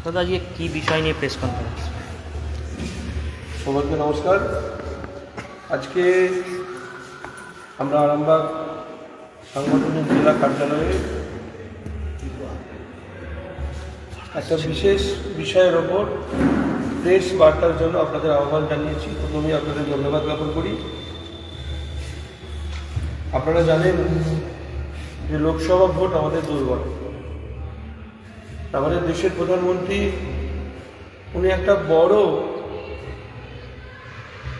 দাদা আজকে কী বিষয় নিয়ে প্রেস কনফারেন্স? সবাইকে নমস্কার। আজকে আমরা আরামবাগ সাংগঠনিক জেলা কার্যালয়ে একটা বিশেষ বিষয়ের ওপর প্রেস বার্তার জন্য আপনাদের আহ্বান জানিয়েছি। প্রথমেই আপনাদের ধন্যবাদ জ্ঞাপন করি। আপনারা জানেন যে লোকসভা ভোট আমাদের দুর্বল। আমাদের দেশের প্রধানমন্ত্রী উনি একটা বড়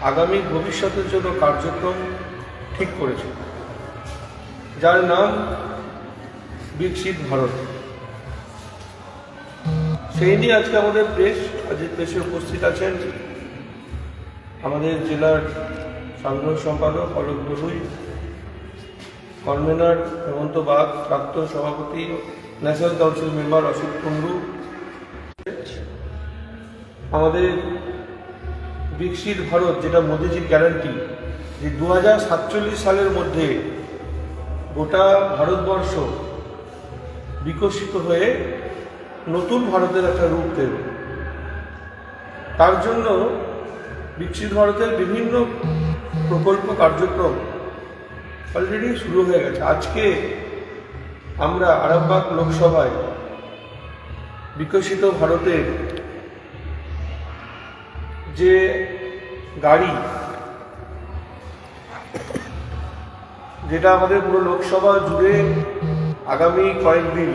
আগামী ভবিষ্যতের জন্য কার্যক্রম ঠিক করেছেন, যার নাম বিকশিত ভারত। সেই নিয়ে আজকে আমাদের প্রেসে উপস্থিত আছেন আমাদের জেলার সাংগঠনিক সম্পাদক অলোক বড়ুই, কনভেনার হেমন্ত বাগ, প্রাক্তন সভাপতি national council member Asit Kundu. আমাদের বিকশিত ভারত, যেটা মোদিজির গ্যারান্টি, যে 2047 সালের মধ্যে গোটা ভারতবর্ষ বিকশিত হয়ে নতুন ভারতের একটা রূপ দেবে। তার জন্য বিকশিত ভারতের বিভিন্ন প্রকল্প কার্যক্রম অলরেডি শুরু হয়ে গেছে। আজকে আমরা আরামবাগ লোকসভায় বিকশিত ভারতের যে গাড়ি, যেটা আমাদের পুরো লোকসভা জুড়ে আগামী কয়েকদিন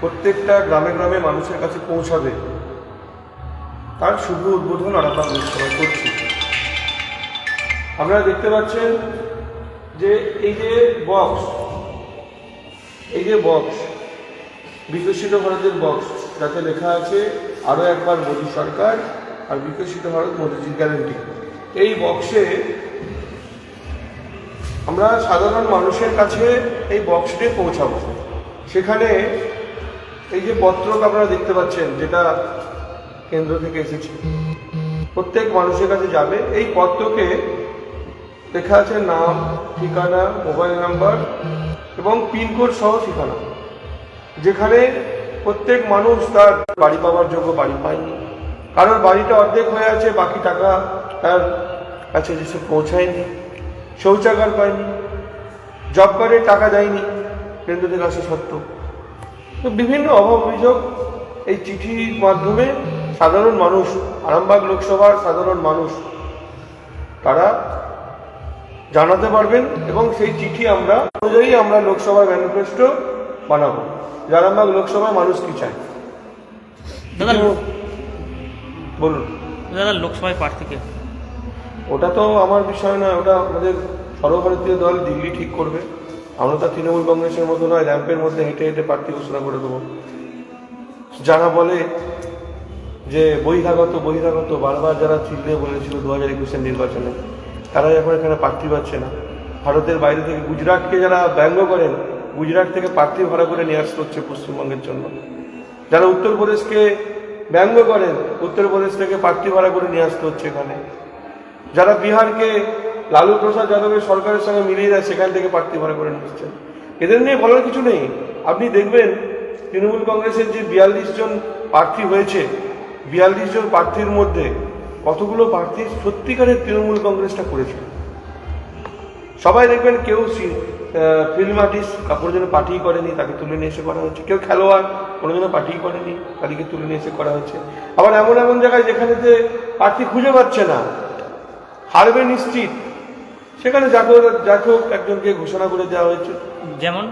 প্রত্যেকটা গ্রামে গ্রামে মানুষের কাছে পৌঁছাবে, তার শুভ উদ্বোধন আরামবাগ লোকসভায় করছি। আপনারা দেখতে পাচ্ছেন যে এই যে বক্স বিকশিত ভারতের বক্স, যাতে লেখা আছে আরও একবার মোদী সরকার আর বিকশিত ভারত মোদিজির গ্যারান্টি। এই বক্সে আমরা সাধারণ মানুষের কাছে এই বক্সটি পৌঁছাবো। সেখানে এই যে পত্রক আপনারা দেখতে পাচ্ছেন, যেটা কেন্দ্র থেকে এসেছে, প্রত্যেক মানুষের কাছে যাবে। এই পত্রকে লেখা আছে নাম, ঠিকানা, মোবাইল নাম্বার এবং পিনকোড সহ ঠিকানা, যেখানে প্রত্যেক মানুষ তার বাড়ি পাওয়ার যোগ্য বাড়ি পায়নি, কারোর বাড়িটা অর্ধেক হয়ে আছে, বাকি টাকা তার কাছে যেসব পৌঁছায়নি, শৌচাগার পায়নি, জব কার্ডে টাকা দেয়নি কেন্দ্র থেকে আসা সত্ত্বেও। তো বিভিন্ন অভাব অভিযোগ এই চিঠির মাধ্যমে সাধারণ মানুষ, আরামবাগ লোকসভার সাধারণ মানুষ, তারা জানাতে পারবেন এবং সেই চিঠি আমরা অনুযায়ী আমরা লোকসভার ম্যানিফেস্টো বানাবো। আরামবাগ লোকসভায় মানুষ কি চায়। দাদা বলুন। দাদা লোকসভায় প্রার্থীকে? ওটা তো আমার বিষয় নয়, ওটা আমাদের সর্বভারতীয় দল দিল্লি ঠিক করবে। আমরা তো তৃণমূল কংগ্রেসের মতো নয় র্যাম্পের মধ্যে হেঁটে হেঁটে প্রার্থী ঘোষণা করে দেবো। যারা বলে যে বহিরাগত বারবার যারা চিল্লিয়ে বলেছিল 2021-এর নির্বাচনে, তারাই এখন এখানে প্রার্থী পাচ্ছে না। ভারতের বাইরে থেকে গুজরাটকে যারা ব্যঙ্গ করেন, গুজরাট থেকে প্রার্থী ভাড়া করে নিয়ে আসতে হচ্ছে পশ্চিমবঙ্গের জন্য। যারা উত্তরপ্রদেশকে ব্যঙ্গ করেন, উত্তরপ্রদেশ থেকে প্রার্থী ভাড়া করে নিয়ে আসতে হচ্ছে এখানে। যারা বিহারকে লালু প্রসাদ যাদবের সরকারের সঙ্গে মিলিয়ে দেয়, সেখান থেকে প্রার্থী ভাড়া করে নিয়ে আসছেন। এদের নিয়ে বলার কিছু নেই। আপনি দেখবেন তৃণমূল কংগ্রেসের যে 42 জন প্রার্থী হয়েছে, 42 জন প্রার্থীর মধ্যে কতগুলো প্রার্থী সত্যিকারের তৃণমূল কংগ্রেসটা করেছে। সবাই দেখবেন কেউ ফিল্ম আর্টিস্ট, কাপড় যেন পার্টি করেনি, তাকে তুলে নিয়ে এসে করা হচ্ছে। কেউ খেলোয়াড়, কোনো যেন পার্টি করেনি, তাদেরকে তুলে নিয়ে এসে করা হচ্ছে। আবার এমন এমন জায়গায় যেখানে যে প্রার্থী খুঁজে পাচ্ছে না, হারবে নিশ্চিত, সেখানে যাকে একজনকে ঘোষণা করে দেওয়া হয়েছে। যেমন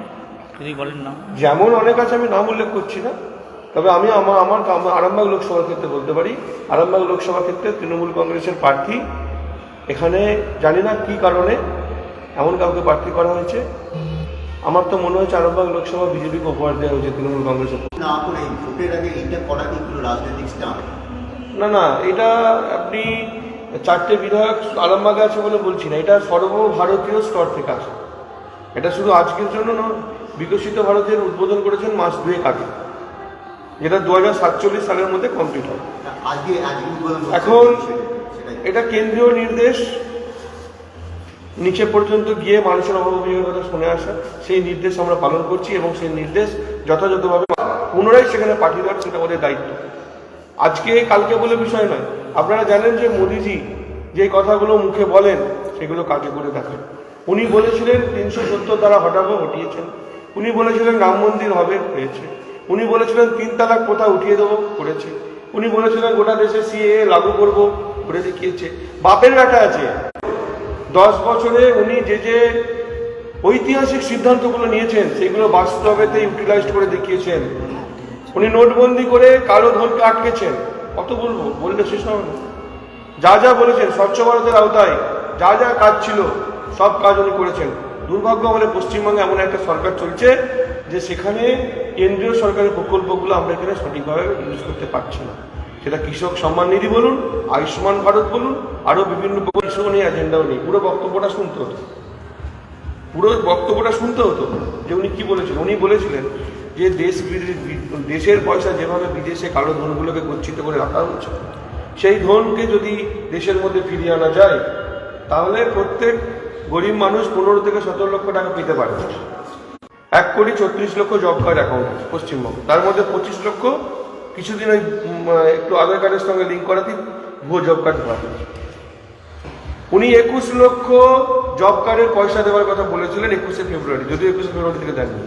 যদি বলেন না, যেমন অনেক আছে, আমি নাম উল্লেখ করছি না। তবে আমি আমার আরামবাগ লোকসভার ক্ষেত্রে বলতে পারি, আরামবাগ লোকসভার ক্ষেত্রে তৃণমূল কংগ্রেসের প্রার্থী, এখানে জানি না কি কারণে এমন কাউকে প্রার্থী করা হয়েছে। আমার তো মনে হচ্ছে আরামবাগ লোকসভা বিজেপিকে উপহার দেওয়া হয়েছে তৃণমূল কংগ্রেসের। না করে ভোটের আগে এটা করা কি কোনো রাজনৈতিক স্টান্ট? না, এটা আপনি 4টে বিধায়ক আরামবাগে আছে বলে বলছি না, এটা সর্বভারতীয় স্তর থেকে আসে। এটা শুধু আজকের জন্য নয়, বিকশিত ভারতের উদ্বোধন করেছেন মাস 2 আগে, যেটা 2047 সালের মধ্যে কমপ্লিট হয়। এখন এটা কেন্দ্রীয় নির্দেশ, নিচে পর্যন্ত গিয়ে মানুষের অভাব অভিযোগের কথা শুনে আসা, সেই নির্দেশ আমরা পালন করছি এবং সেই নির্দেশ যথাযথভাবে পুনরায় সেখানে পাঠিয়ে দেওয়ার সেটা ওদের দায়িত্ব। আজকে কালকে বলে বিষয় নয়। আপনারা জানেন যে মোদিজি যে কথাগুলো মুখে বলেন সেগুলো কাজে করে দেখান। উনি বলেছিলেন 370 দ্বারা হটাবো, হটিয়েছেন। উনি বলেছিলেন রাম মন্দির হবে, হয়েছে। উনি বলেছিলেন 3 তালাক প্রথা উঠিয়ে দেবো, করেছে। উনি বলেছিলেন গোটা দেশে সিএএ লাগু করব, করে দেখিয়েছে। বাপের ব্যাটা আছে। 10 বছরে উনি যে ঐতিহাসিক সিদ্ধান্তগুলো নিয়েছেন সেগুলো বাস্তবেতে ইউটিলাইজ করে দেখিয়েছেন। উনি নোটবন্দি করে কালো ধনকে আটকেছেন। কত বলবো, বললে শেষ হবে না। যা যা বলেছেন স্বচ্ছ ভারতের আওতায় যা যা কাজ ছিল সব কাজ উনি করেছেন। দুর্ভাগ্য আমাদের পশ্চিমবঙ্গে এমন একটা সরকার চলছে যে সেখানে কেন্দ্রীয় সরকারের প্রকল্পগুলো আমরা এখানে সঠিকভাবে ইউজ করতে পারছি না। সেটা কৃষক সম্মান নিধি বলুন, আয়ুষ্মান ভারত বলুন, আরও বিভিন্ন প্রকল্প নিয়ে এজেন্ডাও নেই। পুরো বক্তব্যটা শুনতে হতো, যে উনি কি বলেছিলেন। উনি বলেছিলেন যে দেশের পয়সা যেভাবে বিদেশে কালো ধনগুলোকে গচ্ছিত করে রাখা হচ্ছে, সেই ধনকে যদি দেশের মধ্যে ফিরিয়ে আনা যায় তাহলে প্রত্যেক গরিব মানুষ 15 থেকে 17 লক্ষ টাকা পেতে পারে। 1,36,00,000 জব কার্ড অ্যাকাউন্ট আছে পশ্চিমবঙ্গ, তার মধ্যে 25 লক্ষ কিছুদিন ওই একটু আধার কার্ডের সঙ্গে লিঙ্ক করাতেই ভুয়ো জব কার্ড ধরা হয়েছে। উনি 21 লক্ষ জব কার্ডের পয়সা দেওয়ার কথা বলেছিলেন 21শে ফেব্রুয়ারি, যদিও 21শে ফেব্রুয়ারি থেকে দেননি।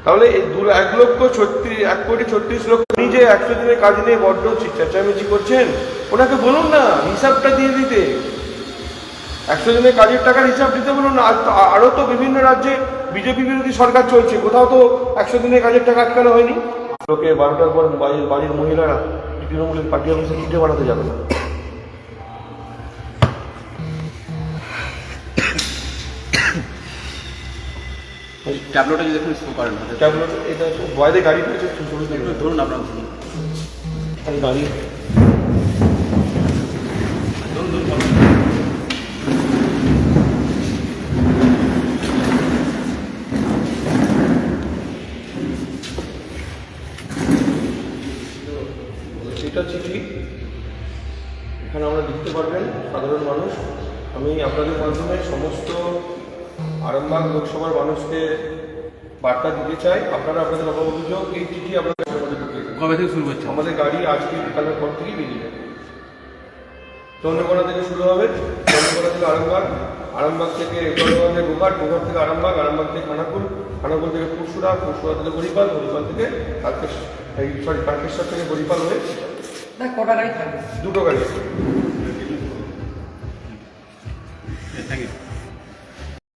তাহলে এই 1,36,00,000 উনি যে 100 দিনের কাজ নিয়ে বড্ড চেঁচামেচি করছেন, ওনাকে বলুন না হিসাবটা দিয়ে দিতে। 100 দিনের কাজের টাকার হিসাব দিতে বলুন না। আরও তো বিভিন্ন রাজ্যে বিজেপি বিরোধী সরকার চলছে, কোথাও তো 100 দিনের কাজের টাকা আটকানো হয়নি। লোকে 12টার পর বাড়ির মহিলারা তৃণমূলের পার্টি অফিসে চিঠি বানাতে যাবে না। ট্যাবলেটটা যদি একটু শো করেন, ট্যাবলেট এটা বাইরে গাড়ি পেয়েছে, একটু ধরুন আপনার গাড়ি সেটা চিঠি এখানে আমরা লিখতে পারবেন সাধারণ মানুষ। আমি আপনাদের মাধ্যমে সমস্ত আরামবাগ লোকসভার মানুষকে বার্তা দিতে চাই, আপনারা আপনাদের অভিযোগ এই চিঠি আপনাদের কবে থেকে শুরু করছে? আমাদের গাড়ি আজকে বিকালের পর থেকেই বেরিয়ে যাবে। চন্দ্রকোনা থেকে শুরু হবে, চন্দ্রকোনা থেকে আরামবাগ, আরামবাগ থেকে চন্দ্রকোনা গোঘাট, গোঘাট থেকে আরামবাগ, আরামবাগ থেকে খানাকুল, খানাকুল থেকে পুরসুরা, পুরসুরা থেকে বরিপাল, বরিপাল থেকে তারকেশ্বর থেকে বরিপাল হয়ে কটা গাড়ি থাকবে? 2টো গাড়ি।